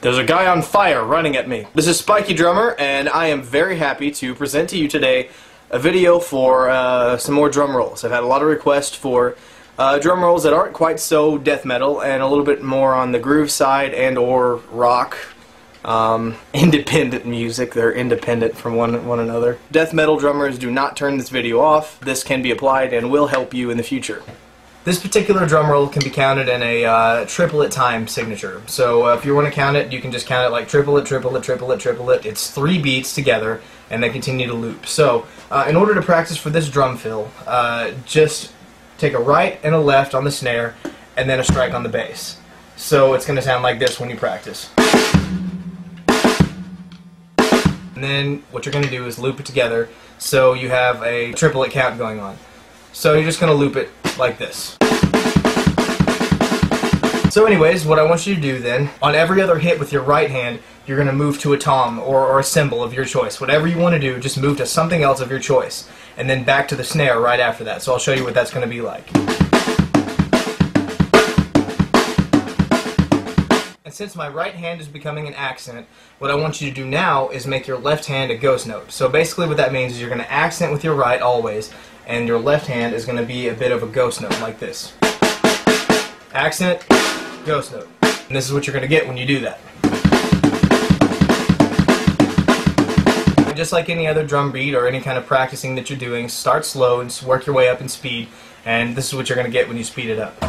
There's a guy on fire running at me. This is Spiky Drummer, and I am very happy to present to you today a video for some more drum rolls. I've had a lot of requests for drum rolls that aren't quite so death metal and a little bit more on the groove side and or rock. Independent music. They're independent from one another. Death metal drummers, do not turn this video off. This can be applied and will help you in the future. This particular drum roll can be counted in a triplet time signature. So if you want to count it, you can just count it like triplet, triplet, triplet, triplet. It's 3 beats together and they continue to loop. So in order to practice for this drum fill, just take a right and a left on the snare and then a strike on the bass. So it's going to sound like this when you practice. And then what you're going to do is loop it together so you have a triplet count going on. So you're just going to loop it like this. So anyways, what I want you to do then, on every other hit with your right hand, you're going to move to a tom or a cymbal of your choice. Whatever you want to do, just move to something else of your choice. And then back to the snare right after that. So I'll show you what that's going to be like. And since my right hand is becoming an accent, what I want you to do now is make your left hand a ghost note. So basically what that means is you're going to accent with your right always, and your left hand is going to be a bit of a ghost note like this. Accent, ghost note. And this is what you're going to get when you do that. And just like any other drum beat or any kind of practicing that you're doing, start slow and work your way up in speed, and this is what you're going to get when you speed it up.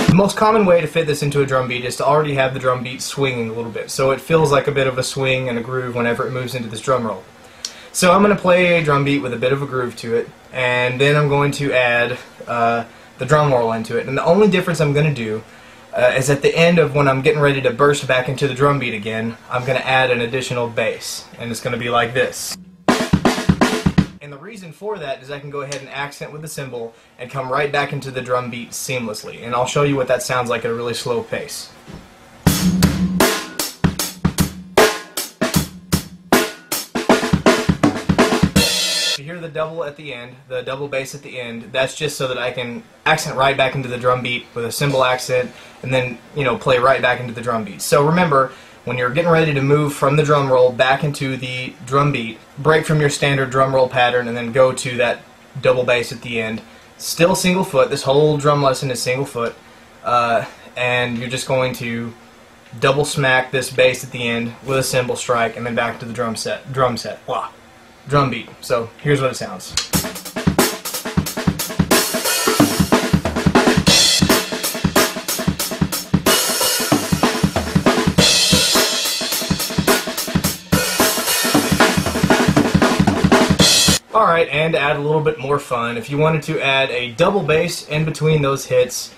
The most common way to fit this into a drum beat is to already have the drum beat swinging a little bit, so it feels like a bit of a swing and a groove whenever it moves into this drum roll. So I'm going to play a drum beat with a bit of a groove to it, and then I'm going to add the drum roll into it. And the only difference I'm going to do is at the end of when I'm getting ready to burst back into the drum beat again, I'm going to add an additional bass, and it's going to be like this. And the reason for that is I can go ahead and accent with the cymbal and come right back into the drum beat seamlessly. And I'll show you what that sounds like at a really slow pace. You hear the double at the end, the double bass at the end. That's just so that I can accent right back into the drum beat with a cymbal accent and then, you know, play right back into the drum beat. So remember, when you're getting ready to move from the drum roll back into the drum beat, break from your standard drum roll pattern and then go to that double bass at the end. Still single foot. This whole drum lesson is single foot. And you're just going to double smack this bass at the end with a cymbal strike and then back to the drum beat. So here's what it sounds. Alright, and to add a little bit more fun, if you wanted to add a double bass in between those hits,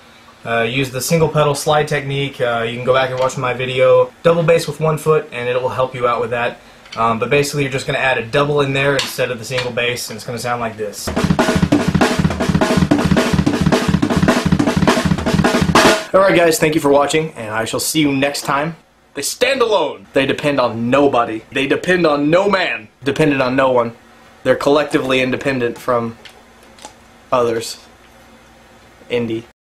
use the single pedal slide technique. You can go back and watch my video, double bass with 1 foot, and it will help you out with that. But basically you're just going to add a double in there instead of the single bass, and it's going to sound like this. Alright guys, thank you for watching, and I shall see you next time. They stand alone. They depend on nobody. They depend on no man. Dependent on no one. They're collectively independent from others. Indie.